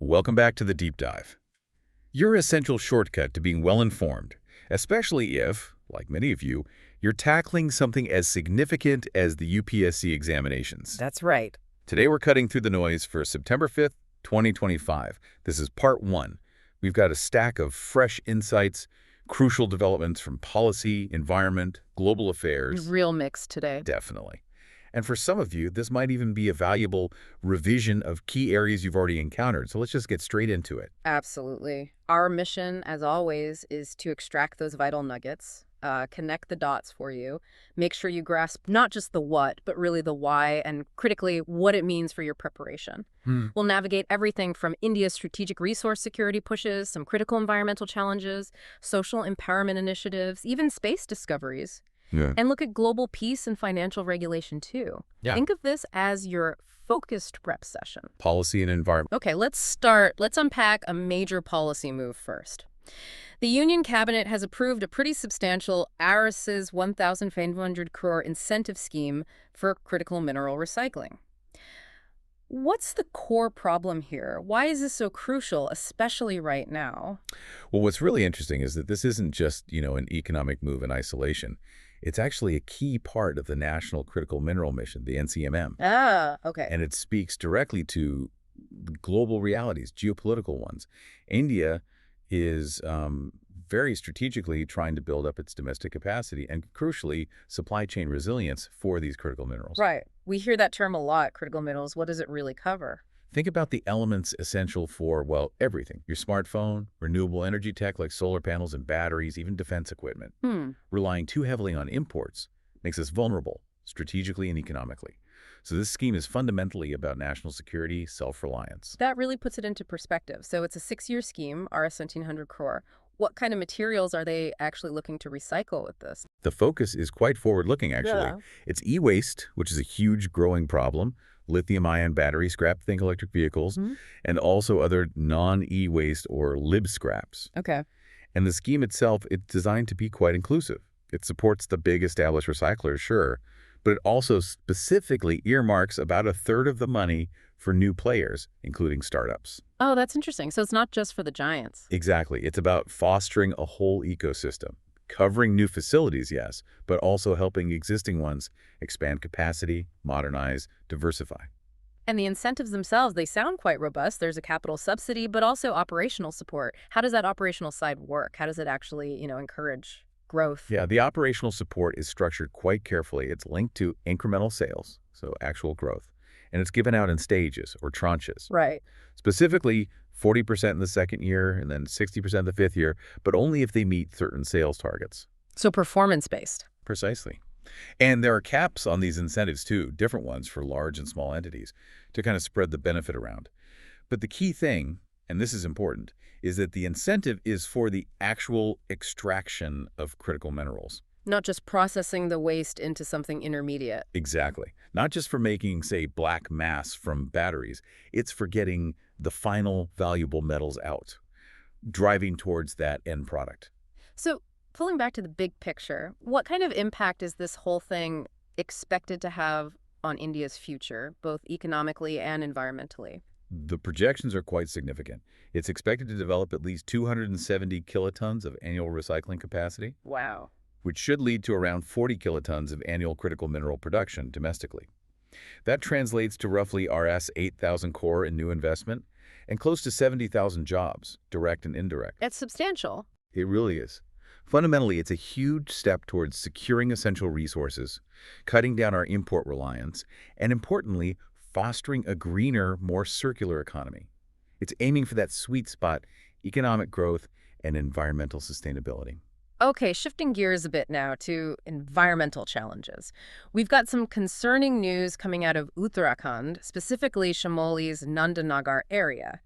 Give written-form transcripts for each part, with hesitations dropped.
Welcome back to the Deep Dive. Your essential shortcut to being well-informed, especially if, like many of you, you're tackling something as significant as the UPSC examinations. That's right. Today we're cutting through the noise for September 5th, 2025. This is part 1. We've got a stack of fresh insights, crucial developments from policy, environment, global affairs. Real mix today. Definitely. And for some of you, this might even be a valuable revision of key areas you've already encountered. So let's just get straight into it. Absolutely. Our mission, as always, is to extract those vital nuggets, connect the dots for you, make sure you grasp not just the what, but really the why, and critically, what it means for your preparation. We'll navigate everything from India's strategic resource security pushes, some critical environmental challenges, social empowerment initiatives, even space discoveries. And look at global peace and financial regulation, too. Think of this as your focused prep session. Policy and environment. Okay, let's unpack a major policy move first. The Union Cabinet has approved a pretty substantial Rs 1,500 crore incentive scheme for critical mineral recycling. What's the core problem here? Why is this so crucial, especially right now? Well, what's really interesting is that this isn't just, an economic move in isolation. It's actually a key part of the National Critical Mineral Mission, the NCMM. Ah, okay. And it speaks directly to global realities, geopolitical ones. India is very strategically trying to build up its domestic capacity and, crucially, supply chain resilience for these critical minerals. Right. We hear that term a lot, critical minerals. What does it really cover? Think about the elements essential for, well, everything. Your smartphone, renewable energy tech like solar panels and batteries, even defense equipment. Relying too heavily on imports makes us vulnerable, strategically and economically. So this scheme is fundamentally about national security, self-reliance. That really puts it into perspective. So it's a 6-year scheme, Rs 1,700 crore. What kind of materials are they actually looking to recycle with this? The focus is quite forward-looking, actually. It's e-waste, which is a huge growing problem, lithium-ion battery scrap, think electric vehicles, and also other non-e-waste or lib scraps. Okay. And the scheme itself, it's designed to be quite inclusive. It supports the big established recyclers, sure, but it also specifically earmarks about a third of the money for new players, including startups. Oh, that's interesting. So it's not just for the giants. Exactly. It's about fostering a whole ecosystem, covering new facilities, yes, but also helping existing ones expand capacity, modernize, diversify. And the incentives themselves, they sound quite robust. There's a capital subsidy, but also operational support. How does that operational side work? How does it actually, encourage growth? Yeah, the operational support is structured quite carefully. It's linked to incremental sales, so actual growth. And it's given out in stages or tranches. Right. Specifically, 40% in the second year and then 60% the fifth year, but only if they meet certain sales targets. So performance-based. Precisely. And there are caps on these incentives too, different ones for large and small entities, to kind of spread the benefit around. But the key thing, and this is important, is that the incentive is for the actual extraction of critical minerals. Not just processing the waste into something intermediate. Exactly. Not just for making, say, black mass from batteries. It's for getting the final valuable metals out, driving towards that end product. So, pulling back to the big picture, what kind of impact is this whole thing expected to have on India's future, both economically and environmentally? The projections are quite significant. It's expected to develop at least 270 kilotons of annual recycling capacity. Wow. Which should lead to around 40 kilotons of annual critical mineral production domestically. That translates to roughly Rs 8,000 crore in new investment and close to 70,000 jobs, direct and indirect. That's substantial. It really is. Fundamentally, it's a huge step towards securing essential resources, cutting down our import reliance, and importantly, fostering a greener, more circular economy. It's aiming for that sweet spot, economic growth, and environmental sustainability. Okay, shifting gears a bit now to environmental challenges. We've got some concerning news coming out of Uttarakhand, specifically Shamoli's Nandanagar area.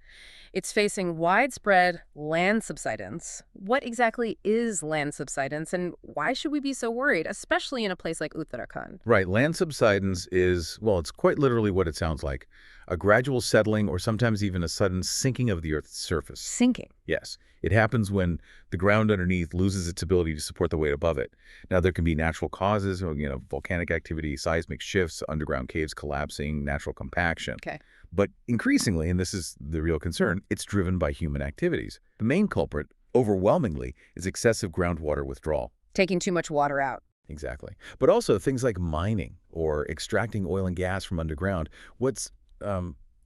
It's facing widespread land subsidence. What exactly is land subsidence, and why should we be so worried, especially in a place like Uttarakhand? Right. Land subsidence is, well, it's quite literally what it sounds like. A gradual settling or sometimes even a sudden sinking of the Earth's surface. Sinking? Yes. It happens when the ground underneath loses its ability to support the weight above it. Now, there can be natural causes, volcanic activity, seismic shifts, underground caves collapsing, natural compaction. Okay. But increasingly, and this is the real concern, it's driven by human activities. The main culprit, overwhelmingly, is excessive groundwater withdrawal. Taking too much water out. Exactly. But also things like mining or extracting oil and gas from underground. What's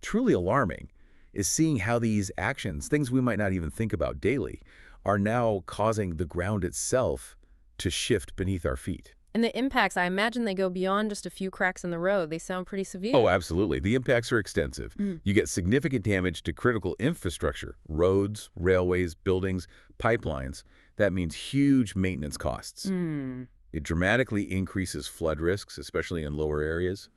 truly alarming is seeing how these actions, things we might not even think about daily, are now causing the ground itself to shift beneath our feet. And the impacts, I imagine they go beyond just a few cracks in the road. They sound pretty severe. Oh, absolutely. The impacts are extensive. Mm. You get significant damage to critical infrastructure, roads, railways, buildings, pipelines. That means huge maintenance costs. Mm. It dramatically increases flood risks, especially in lower areas.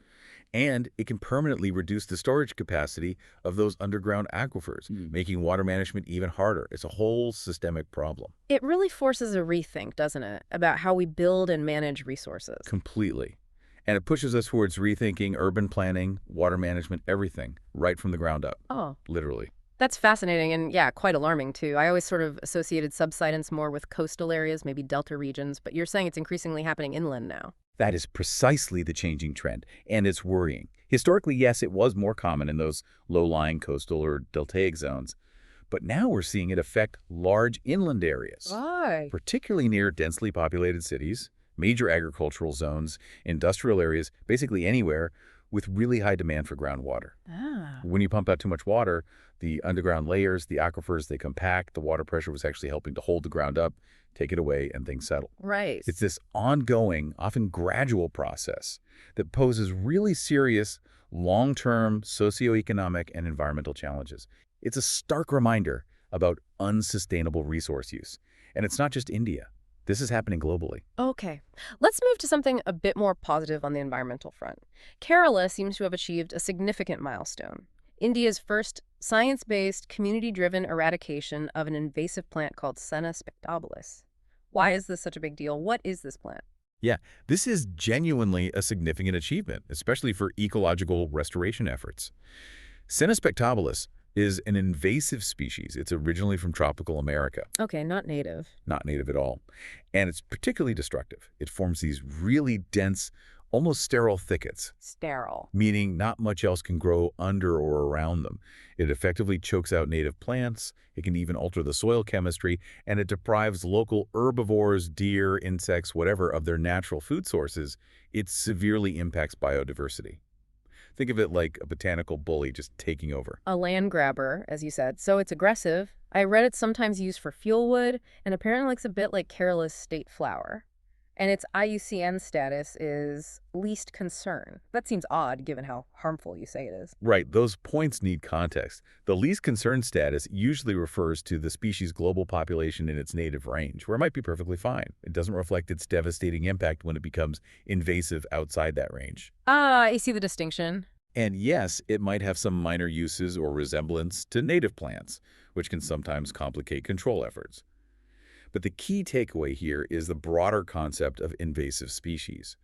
And it can permanently reduce the storage capacity of those underground aquifers, making water management even harder. It's a whole systemic problem. It really forces a rethink, doesn't it, about how we build and manage resources. Completely. And it pushes us towards rethinking urban planning, water management, everything, right from the ground up. Oh, Literally. that's fascinating and, yeah, quite alarming, too. I always sort of associated subsidence more with coastal areas, maybe delta regions, but you're saying it's increasingly happening inland now. That is precisely the changing trend, and it's worrying. Historically, yes, it was more common in those low-lying coastal or deltaic zones, but now we're seeing it affect large inland areas, Why? particularly near densely populated cities, major agricultural zones, industrial areas, basically anywhere with really high demand for groundwater. Ah. When you pump out too much water, the underground layers, the aquifers, they compact, the water pressure was actually helping to hold the ground up, take it away, and things settle. Right. It's this ongoing, often gradual process that poses really serious long-term socioeconomic and environmental challenges. It's a stark reminder about unsustainable resource use. And it's not just India. This is happening globally. Okay. Let's move to something a bit more positive on the environmental front. Kerala seems to have achieved a significant milestone. India's first science-based, community-driven eradication of an invasive plant called Senna Spectabilis. Why is this such a big deal? What is this plant? Yeah, this is genuinely a significant achievement, especially for ecological restoration efforts. Senna Spectabilis is an invasive species. It's originally from tropical America, Okay, not native. not native at all. And it's particularly destructive. It forms these really dense, almost sterile thickets, Sterile. meaning not much else can grow under or around them. It effectively chokes out native plants, it can even alter the soil chemistry, and it deprives local herbivores, deer, insects, whatever, of their natural food sources. It severely impacts biodiversity. Think of it like a botanical bully just taking over. A land grabber, as you said, so it's aggressive. I read it's sometimes used for fuel wood, and apparently looks a bit like Kerala's state flower. And its IUCN status is least concern. That seems odd, given how harmful you say it is. Right, those points need context. The least concern status usually refers to the species' global population in its native range, where it might be perfectly fine. It doesn't reflect its devastating impact when it becomes invasive outside that range. Ah, I see the distinction. And yes, it might have some minor uses or resemblance to native plants, which can sometimes complicate control efforts. But the key takeaway here is the broader concept of invasive species.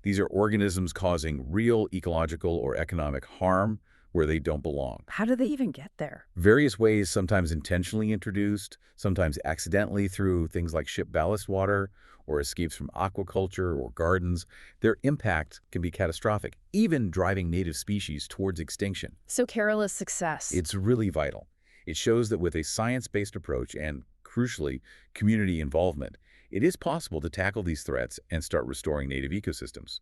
These are organisms causing real ecological or economic harm where they don't belong. How do they even get there? Various ways, sometimes intentionally introduced, sometimes accidentally through things like ship ballast water or escapes from aquaculture or gardens. Their impact can be catastrophic, even driving native species towards extinction. So Kerala's success. It's really vital. It shows that with a science-based approach and, crucially, community involvement, it is possible to tackle these threats and start restoring native ecosystems.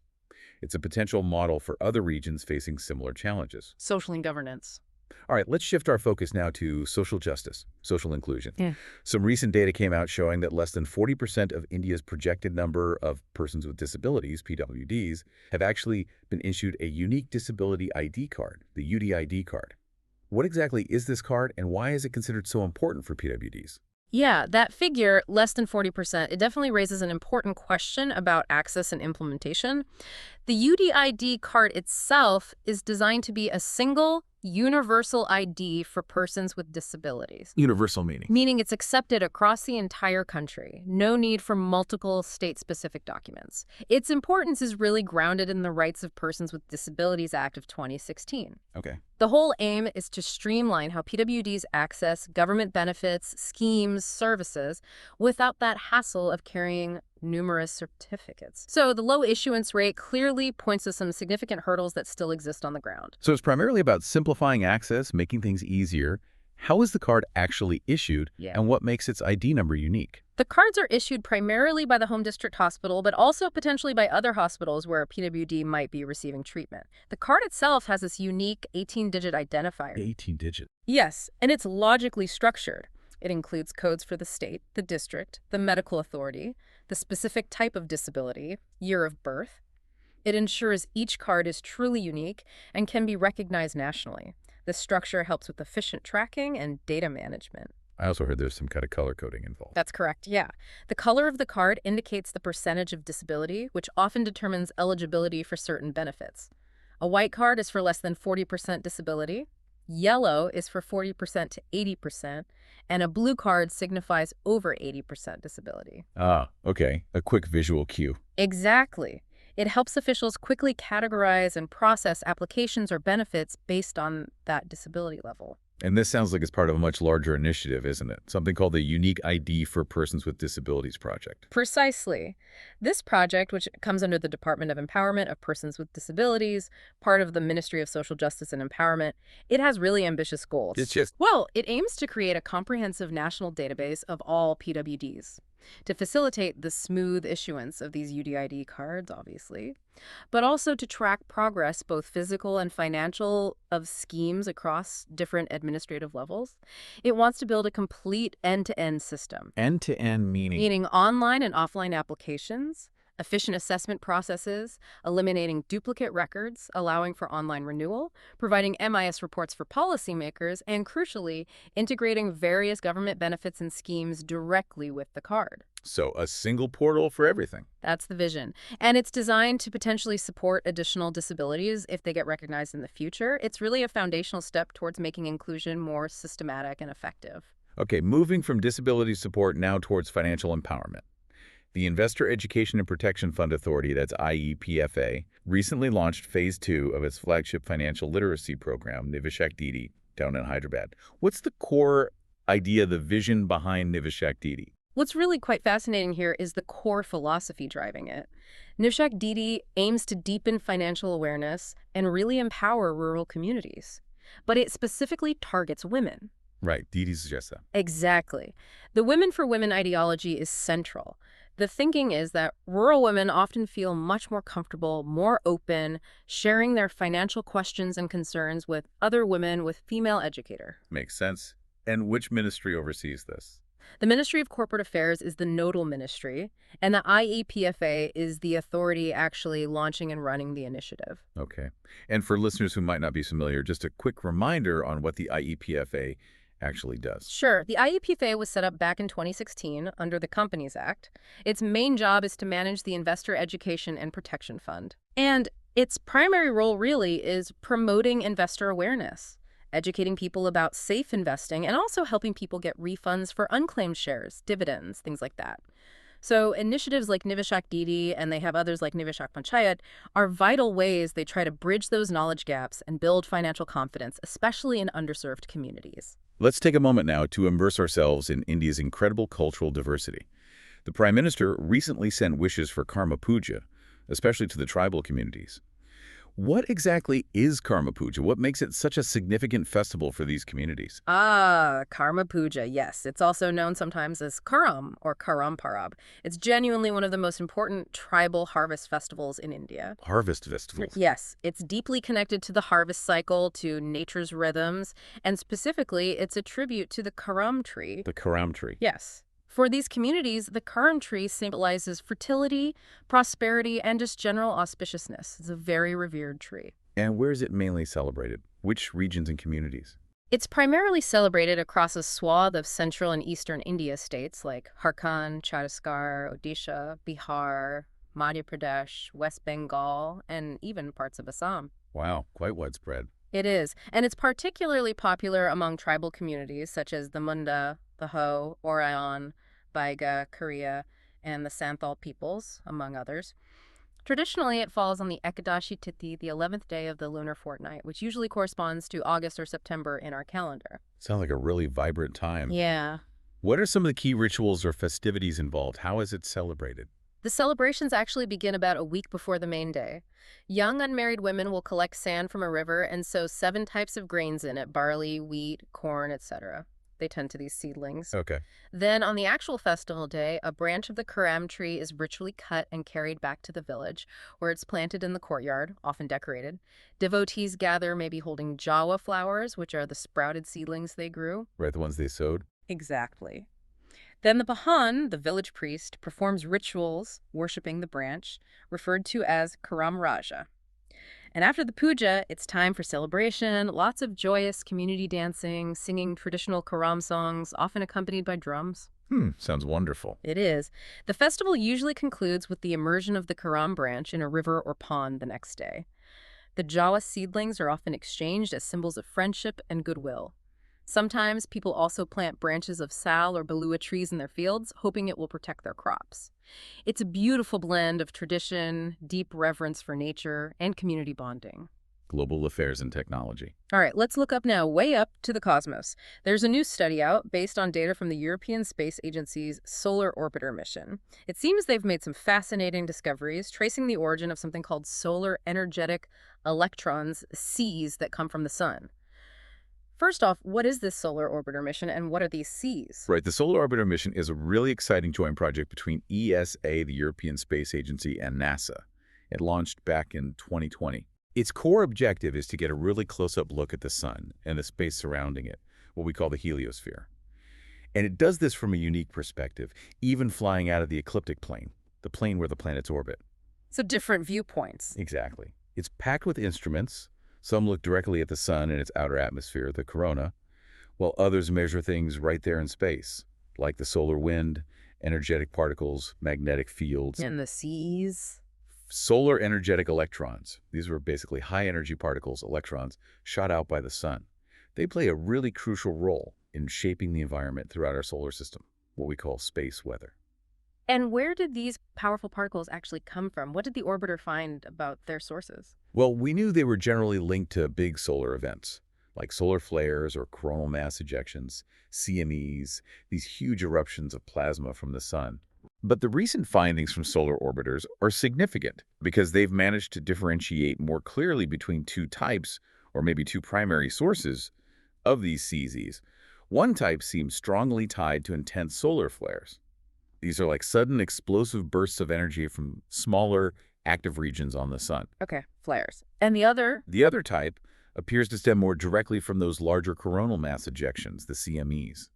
It's a potential model for other regions facing similar challenges. Social and governance. All right, let's shift our focus now to social justice, social inclusion. Yeah. Some recent data came out showing that less than 40% of India's projected number of persons with disabilities, PWDs, have actually been issued a unique disability ID card, the UDID card. What exactly is this card, and why is it considered so important for PWDs? Yeah, that figure, less than 40%, it definitely raises an important question about access and implementation. The UDID card itself is designed to be a single, universal ID for persons with disabilities. Universal meaning. Meaning it's accepted across the entire country. No need for multiple state-specific documents. Its importance is really grounded in the Rights of Persons with Disabilities Act of 2016. Okay. The whole aim is to streamline how PWDs access government benefits, schemes, services, without that hassle of carrying numerous certificates. So the low issuance rate clearly points to some significant hurdles that still exist on the ground. So it's primarily about simplifying access, making things easier. How is the card actually issued, and what makes its ID number unique? The cards are issued primarily by the home district hospital, but also potentially by other hospitals where a PWD might be receiving treatment. The card itself has this unique 18-digit identifier. 18-digit. Yes, and it's logically structured. It includes codes for the state, the district, the medical authority, the specific type of disability, year of birth. It ensures each card is truly unique and can be recognized nationally. This structure helps with efficient tracking and data management. I also heard there's some kind of color coding involved. That's correct, yeah. The color of the card indicates the percentage of disability, which often determines eligibility for certain benefits. A white card is for less than 40% disability, yellow is for 40% to 80%, and a blue card signifies over 80% disability. Ah, okay. A quick visual cue. Exactly. It helps officials quickly categorize and process applications or benefits based on that disability level. And this sounds like it's part of a much larger initiative, isn't it? Something called the Unique ID for Persons with Disabilities Project. Precisely. This project, which comes under the Department of Empowerment of Persons with Disabilities, part of the Ministry of Social Justice and Empowerment, it has really ambitious goals. Well, it aims to create a comprehensive national database of all PWDs to facilitate the smooth issuance of these UDID cards, obviously, but also to track progress, both physical and financial, of schemes across different administrative levels. It wants to build a complete end-to-end system. End-to-end meaning? Meaning online and offline applications, efficient assessment processes, eliminating duplicate records, allowing for online renewal, providing MIS reports for policymakers, and crucially, integrating various government benefits and schemes directly with the card. So a single portal for everything. That's the vision. And it's designed to potentially support additional disabilities if they get recognized in the future. It's really a foundational step towards making inclusion more systematic and effective. Okay, moving from disability support now towards financial empowerment. The Investor Education and Protection Fund Authority, that's IEPFA, recently launched Phase 2 of its flagship financial literacy program, Niveshak Didi, down in Hyderabad. What's the core idea, the vision behind Niveshak Didi? What's really quite fascinating here is the core philosophy driving it. Niveshak Didi aims to deepen financial awareness and really empower rural communities. But it specifically targets women. Right, Didi suggests that. Exactly. The Women for Women ideology is central. The thinking is that rural women often feel much more comfortable, more open, sharing their financial questions and concerns with other women with female educator. Makes sense. And which ministry oversees this? The Ministry of Corporate Affairs is the nodal ministry, and the IEPFA is the authority actually launching and running the initiative. Okay. And for listeners who might not be familiar, just a quick reminder on what the IEPFA actually does. Sure. The IEPFA was set up back in 2016 under the Companies Act. Its main job is to manage the Investor Education and Protection Fund. And its primary role really is promoting investor awareness, educating people about safe investing, and also helping people get refunds for unclaimed shares, dividends, things like that. So initiatives like Niveshak Didi, and they have others like Niveshak Panchayat, are vital ways they try to bridge those knowledge gaps and build financial confidence, especially in underserved communities. Let's take a moment now to immerse ourselves in India's incredible cultural diversity. The Prime Minister recently sent wishes for Karma Puja, especially to the tribal communities. What exactly is Karma Puja? What makes it such a significant festival for these communities? Karma Puja, yes. It's also known sometimes as Karam or Karam Parab. It's genuinely one of the most important tribal harvest festivals in India. Harvest festivals? Yes. It's deeply connected to the harvest cycle, to nature's rhythms, and specifically, it's a tribute to the Karam tree. The Karam tree? Yes. For these communities, the Karam tree symbolizes fertility, prosperity, and just general auspiciousness. It's a very revered tree. And where is it mainly celebrated? Which regions and communities? It's primarily celebrated across a swath of central and eastern India states like Jharkhand, Chhattisgarh, Odisha, Bihar, Madhya Pradesh, West Bengal, and even parts of Assam. Wow, quite widespread. It is, and it's particularly popular among tribal communities such as the Munda, the Ho, Oraon, Baiga, Korea, and the Santhal peoples, among others. Traditionally, it falls on the Ekadashi Tithi, the 11th day of the lunar fortnight, which usually corresponds to August or September in our calendar. Sounds like a really vibrant time. Yeah. What are some of the key rituals or festivities involved? How is it celebrated? The celebrations actually begin about a week before the main day. Young unmarried women will collect sand from a river and sow 7 types of grains in it: barley, wheat, corn, etc. They tend to these seedlings. Okay. Then, on the actual festival day, a branch of the karam tree is ritually cut and carried back to the village, where it's planted in the courtyard, often decorated. Devotees gather, maybe holding jawa flowers, which are the sprouted seedlings they grew. Right, the ones they sowed? Exactly. Then the Bahan, the village priest, performs rituals worshipping the branch, referred to as Karam Raja. And after the puja, it's time for celebration, lots of joyous community dancing, singing traditional Karam songs, often accompanied by drums. Sounds wonderful. It is. The festival usually concludes with the immersion of the Karam branch in a river or pond the next day. The Jawa seedlings are often exchanged as symbols of friendship and goodwill. Sometimes people also plant branches of sal or balua trees in their fields, hoping it will protect their crops. It's a beautiful blend of tradition, deep reverence for nature, and community bonding. Global affairs and technology. All right, let's look up now, way up to the cosmos. There's a new study out based on data from the European Space Agency's Solar Orbiter mission. It seems they've made some fascinating discoveries, tracing the origin of something called solar energetic electrons, Cs, that come from the sun. First off, what is this Solar Orbiter mission, and what are these Cs? Right, the Solar Orbiter mission is a really exciting joint project between ESA, the European Space Agency, and NASA. It launched back in 2020. Its core objective is to get a really close-up look at the sun and the space surrounding it, what we call the heliosphere. And it does this from a unique perspective, even flying out of the ecliptic plane, the plane where the planets orbit. So different viewpoints. Exactly. It's packed with instruments. Some look directly at the sun and its outer atmosphere, the corona, while others measure things right there in space, like the solar wind, energetic particles, magnetic fields. And the Cs? Solar energetic electrons. These were basically high-energy particles, electrons, shot out by the sun. They play a really crucial role in shaping the environment throughout our solar system, what we call space weather. And where did these powerful particles actually come from? What did the orbiter find about their sources? Well, we knew they were generally linked to big solar events, like solar flares or coronal mass ejections, CMEs, these huge eruptions of plasma from the sun. But the recent findings from solar orbiters are significant because they've managed to differentiate more clearly between 2 types, or maybe 2 primary sources, of these CZs. One type seems strongly tied to intense solar flares. These are like sudden explosive bursts of energy from smaller, active regions on the sun. Okay, flares. And the other? The other type appears to stem more directly from those larger coronal mass ejections, the CMEs.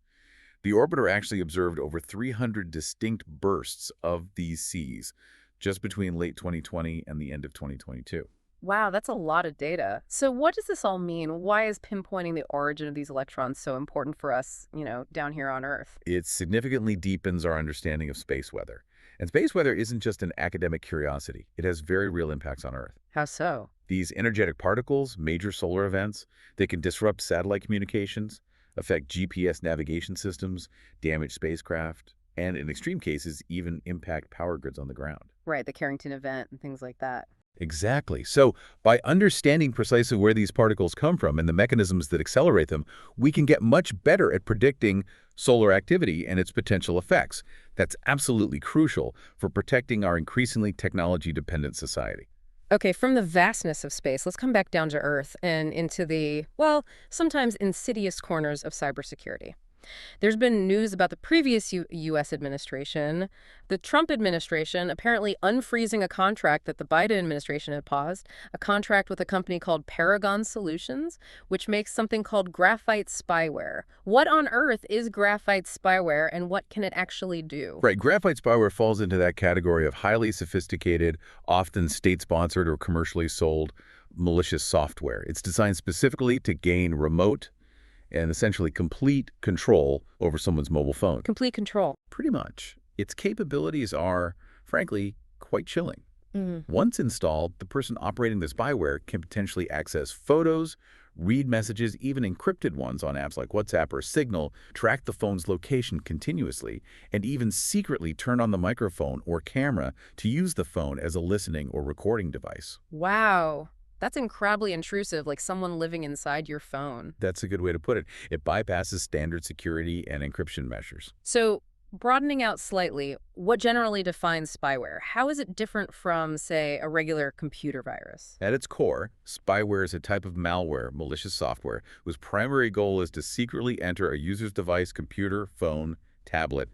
The orbiter actually observed over 300 distinct bursts of these Cs just between late 2020 and the end of 2022. Wow, that's a lot of data. So what does this all mean? Why is pinpointing the origin of these electrons so important for us, down here on Earth? It significantly deepens our understanding of space weather. And space weather isn't just an academic curiosity. It has very real impacts on Earth. How so? These energetic particles, major solar events, they can disrupt satellite communications, affect GPS navigation systems, damage spacecraft, and in extreme cases, even impact power grids on the ground. Right, the Carrington event and things like that. Exactly. So by understanding precisely where these particles come from and the mechanisms that accelerate them, we can get much better at predicting solar activity and its potential effects. That's absolutely crucial for protecting our increasingly technology-dependent society. Okay, from the vastness of space, let's come back down to Earth and into the, sometimes insidious corners of cybersecurity. There's been news about the previous U.S. administration, the Trump administration apparently unfreezing a contract that the Biden administration had paused, a contract with a company called Paragon Solutions, which makes something called Graphite Spyware. What on earth is Graphite Spyware, and what can it actually do? Right, Graphite Spyware falls into that category of highly sophisticated, often state-sponsored or commercially sold malicious software. It's designed specifically to gain remote and essentially complete control over someone's mobile phone. Complete control. Pretty much. Its capabilities are, frankly, quite chilling. Mm. Once installed, the person operating the spyware can potentially access photos, read messages, even encrypted ones on apps like WhatsApp or Signal, track the phone's location continuously, and even secretly turn on the microphone or camera to use the phone as a listening or recording device. Wow. That's incredibly intrusive, like someone living inside your phone. That's a good way to put it. It bypasses standard security and encryption measures. So Broadening out slightly, what generally defines spyware? How is it different from, say, a regular computer virus? At its core, spyware is a type of malware, malicious software, whose primary goal is to secretly enter a user's device, computer, phone, tablet,